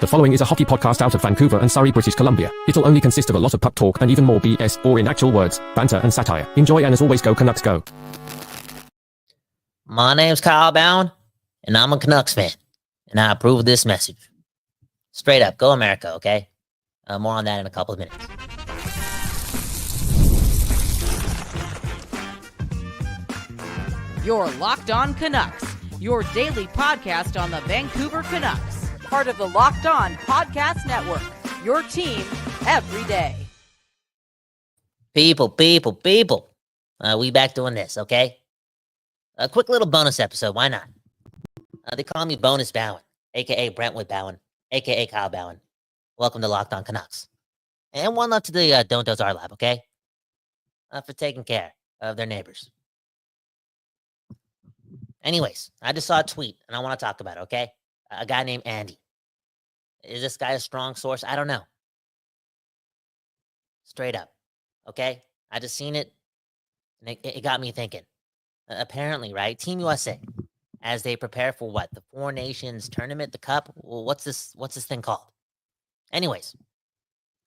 The following is a hockey podcast out of Vancouver and Surrey, British Columbia. It'll only consist of a lot of puck talk and even more BS, or in actual words, banter and satire. Enjoy, and as always, go Canucks go. My name's Kyle Bowen, and I'm a Canucks fan, and I approve of this message. Straight up, go America, okay? More on that in a couple of minutes. You're Locked On Canucks, your daily podcast on the Vancouver Canucks. Part of the Locked On Podcast Network, your team every day. People. We back doing this, okay? A quick little bonus episode, why not? They call me Bonus Bowen, a.k.a. Brentwood Bowen, a.k.a. Kyle Bowen. Welcome to Locked On Canucks. And one love to the Don't Does Our Lab, okay? For taking care of their neighbors. Anyways, I just saw a tweet, and I want to talk about it, okay? A guy named Andy. Is this guy a strong source? I don't know. Straight up, okay? I just seen it, and it got me thinking. Apparently, right, Team USA, as they prepare for what? The Four Nations Tournament, the Cup? Well, what's this thing called? Anyways,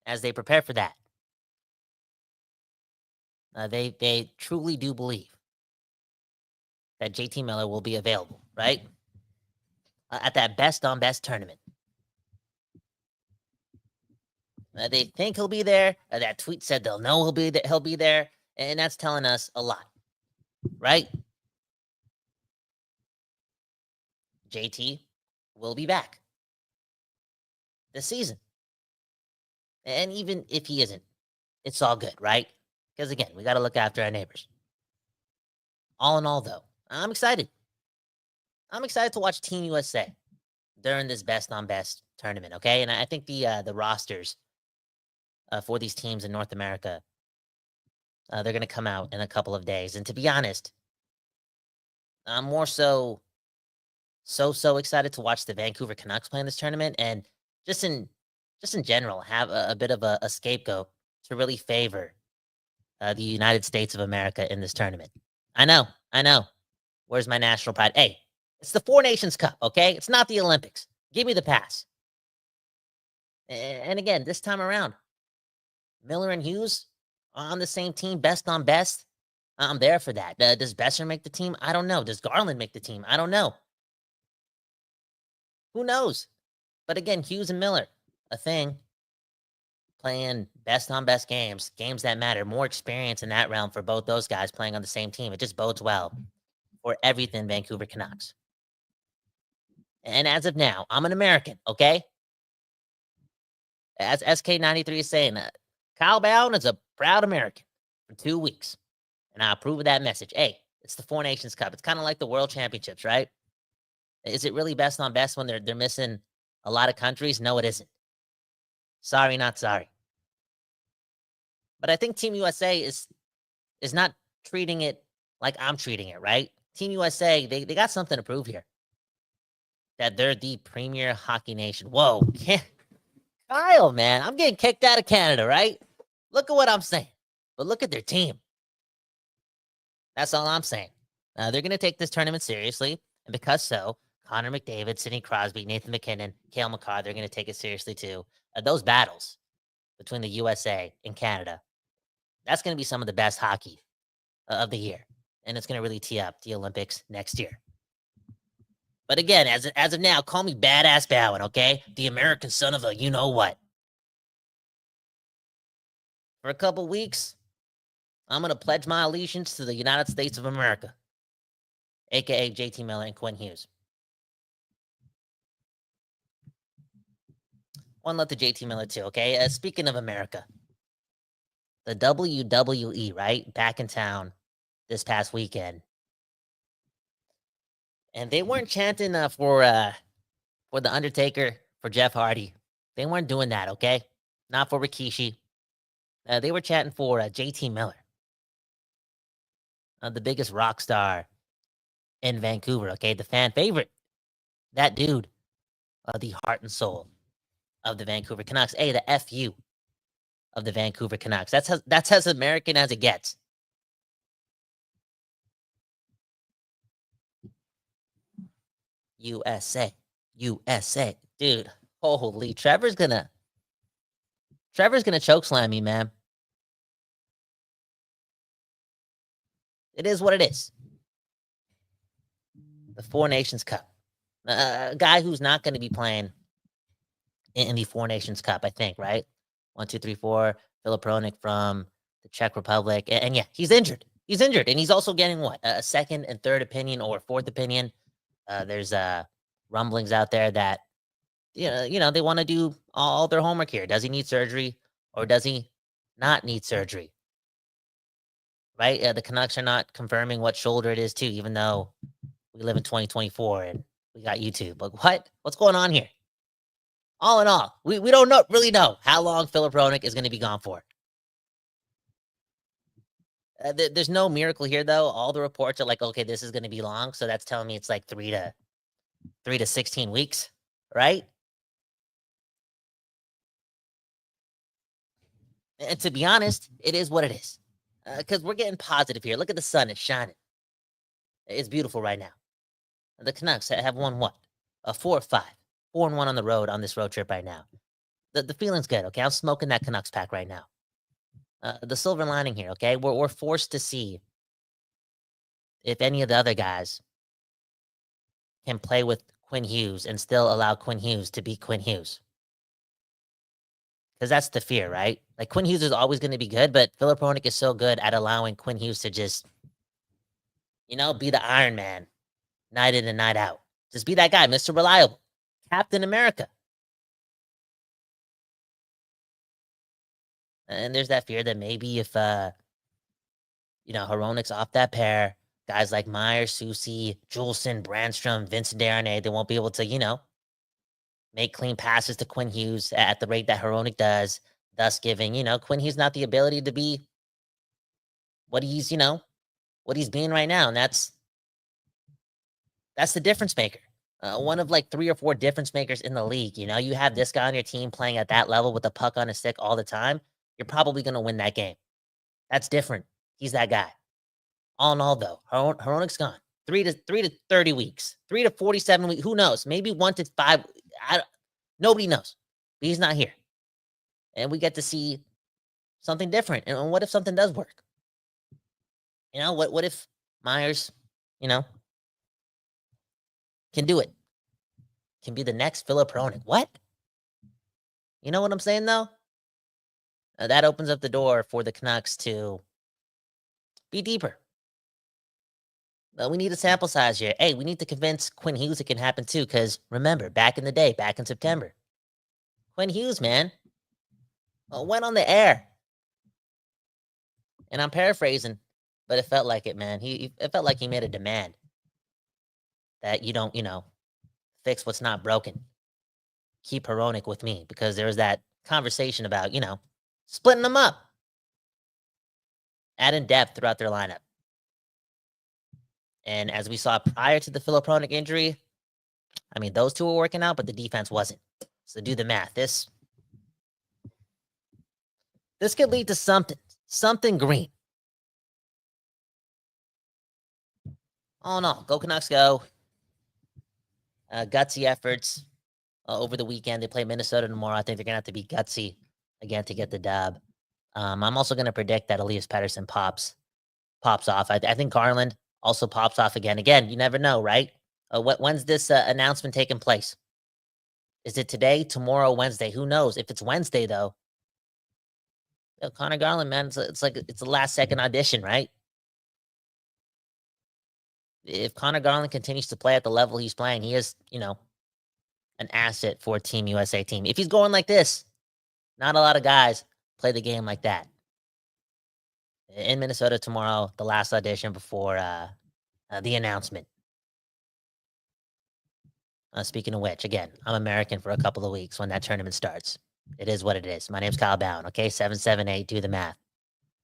as they prepare for that, they truly do believe that JT Miller will be available, right? At that best-on-best tournament. They think he'll be there. That tweet said they'll know he'll be there. And that's telling us a lot, right? JT will be back this season. And even if he isn't, it's all good, right? Because, again, we got to look after our neighbors. All in all, though, I'm excited. I'm excited to watch Team USA during this best-on-best tournament, okay? And I think the rosters for these teams in North America, they're going to come out in a couple of days. And to be honest, I'm more so excited to watch the Vancouver Canucks play in this tournament, and just in general have a bit of a scapegoat to really favor the United States of America in this tournament. I know. Where's my national pride? Hey, it's the Four Nations Cup, okay? It's not the Olympics. Give me the pass. And again, this time around, Miller and Hughes on the same team, best on best. I'm there for that. Does Besser make the team? I don't know. Does Garland make the team? I don't know. Who knows? But again, Hughes and Miller, a thing. Playing best on best games that matter. More experience in that realm for both those guys playing on the same team. It just bodes well for everything Vancouver Canucks. And as of now, I'm an American, okay? As SK93 is saying, Kyle Bowen is a proud American for 2 weeks. And I approve of that message. Hey, it's the Four Nations Cup. It's kind of like the World Championships, right? Is it really best on best when they're missing a lot of countries? No, it isn't. Sorry, not sorry. But I think Team USA is not treating it like I'm treating it, right? Team USA, they got something to prove here. That they're the premier hockey nation. Whoa, Kyle, man, I'm getting kicked out of Canada, right? Look at what I'm saying. But look at their team. That's all I'm saying. They're going to take this tournament seriously. And because so, Connor McDavid, Sidney Crosby, Nathan McKinnon, Cale Makar, they're going to take it seriously too. Those battles between the USA and Canada, that's going to be some of the best hockey of the year. And it's going to really tee up the Olympics next year. But again, as of now, call me Badass Bowen, okay? The American son of a you-know-what. For a couple weeks, I'm going to pledge my allegiance to the United States of America, a.k.a. JT Miller and Quinn Hughes. One love to JT Miller, too, okay? Speaking of America, the WWE, right? Back in town this past weekend. And they weren't chanting for The Undertaker, for Jeff Hardy. They weren't doing that, okay? Not for Rikishi. They were chanting for JT Miller, the biggest rock star in Vancouver, okay? The fan favorite. That dude, the heart and soul of the Vancouver Canucks. Hey, the FU of the Vancouver Canucks. That's as American as it gets. USA. Dude, Holy, Trevor's gonna choke slam me, man. It is what it is. The Four Nations Cup. A guy who's not going to be playing in the Four Nations Cup, I think, right? 1, 2, 3, 4. Filip Hronek from the Czech Republic. And yeah, he's injured. He's injured. And he's also getting what? A second and third opinion or fourth opinion. There's rumblings out there that, they want to do all their homework here. Does he need surgery or does he not need surgery? Right? The Canucks are not confirming what shoulder it is, too, even though we live in 2024 and we got YouTube. But what's going on here? All in all, we don't really know how long Filip Hronek is going to be gone for. There's no miracle here, though. All the reports are like, okay, this is going to be long. So that's telling me it's like 3 to 16 weeks, right? And to be honest, it is what it is. Because we're getting positive here. Look at the sun. It's shining. It's beautiful right now. The Canucks have won what? 4 or 5. 4-1 on the road on this road trip right now. The feeling's good, okay? I'm smoking that Canucks pack right now. The silver lining here, okay? We're forced to see if any of the other guys can play with Quinn Hughes and still allow Quinn Hughes to be Quinn Hughes. Because that's the fear, right? Like, Quinn Hughes is always going to be good, but Filip Hronek is so good at allowing Quinn Hughes to just, be the Iron Man night in and night out. Just be that guy, Mr. Reliable, Captain America. And there's that fear that maybe if, Hronek's off that pair, guys like Myers, Soucy, Juleson, Brandstrom, Vincent Desharnais, they won't be able to, make clean passes to Quinn Hughes at the rate that Hronek does, thus giving, Quinn Hughes not the ability to be what he's being right now. And that's the difference maker. One of like 3 or 4 difference makers in the league. You have this guy on your team playing at that level with a puck on his stick all the time. You're probably going to win that game. That's different. He's that guy. All in all, though, Hronek's gone. 3 to 30 weeks, 3 to 47 weeks. Who knows? Maybe 1 to 5. Nobody knows. But he's not here. And we get to see something different. And what if something does work? What if Myers, can do it? Can be the next Filip Hronek. What? You know what I'm saying, though? That opens up the door for the Canucks to be deeper. We need a sample size here. Hey, we need to convince Quinn Hughes it can happen too, because remember, back in the day, back in September, Quinn Hughes, man, went on the air. And I'm paraphrasing, but it felt like it, man. It felt like he made a demand that you don't, fix what's not broken. Keep Hronek with me, because there was that conversation about, splitting them up. Adding depth throughout their lineup. And as we saw prior to the Filip Hronek injury, those two were working out, but the defense wasn't. So do the math. This could lead to something green. All in all, go Canucks, go. Gutsy efforts over the weekend. They play Minnesota tomorrow. I think they're going to have to be gutsy again to get the dub. I'm also going to predict that Elias Pettersson pops off. I think Garland also pops off again. Again, you never know, right? When's this announcement taking place? Is it today, tomorrow, Wednesday? Who knows? If it's Wednesday, though, Connor Garland, man, it's a last-second audition, right? If Connor Garland continues to play at the level he's playing, he is, an asset for a Team USA team. If he's going like this, not a lot of guys play the game like that. In Minnesota tomorrow, the last audition before the announcement. Speaking of which, again, I'm American for a couple of weeks when that tournament starts. It is what it is. My name's Kyle Bound, okay? 778, do the math.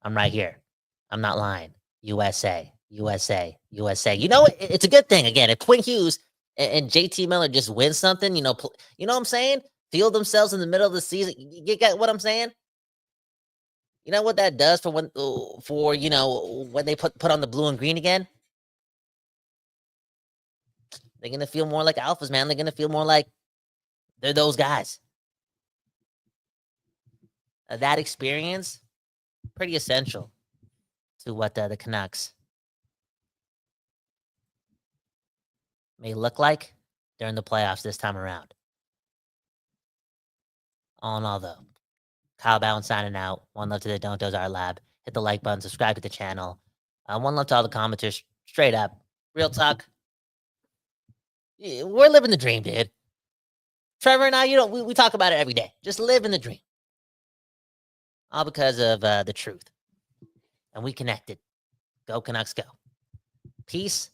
I'm right here. I'm not lying. USA, USA, USA. It's a good thing. Again, if Quinn Hughes and JT Miller just win something, you know what I'm saying? Feel themselves in the middle of the season. You get what I'm saying? You know what that does for when they put on the blue and green again? They're going to feel more like alphas, man. They're going to feel more like They're those guys. That experience, pretty essential to what the Canucks may look like during the playoffs this time around. All in all, though, Kyle Bowen signing out. One love to the Don't Doze Our Lab. Hit the like button, subscribe to the channel. One love to all the commenters. Straight up. Real talk. We're living the dream, dude. Trevor and I, we talk about it every day. Just living the dream. All because of the truth. And we connected. Go Canucks, go. Peace.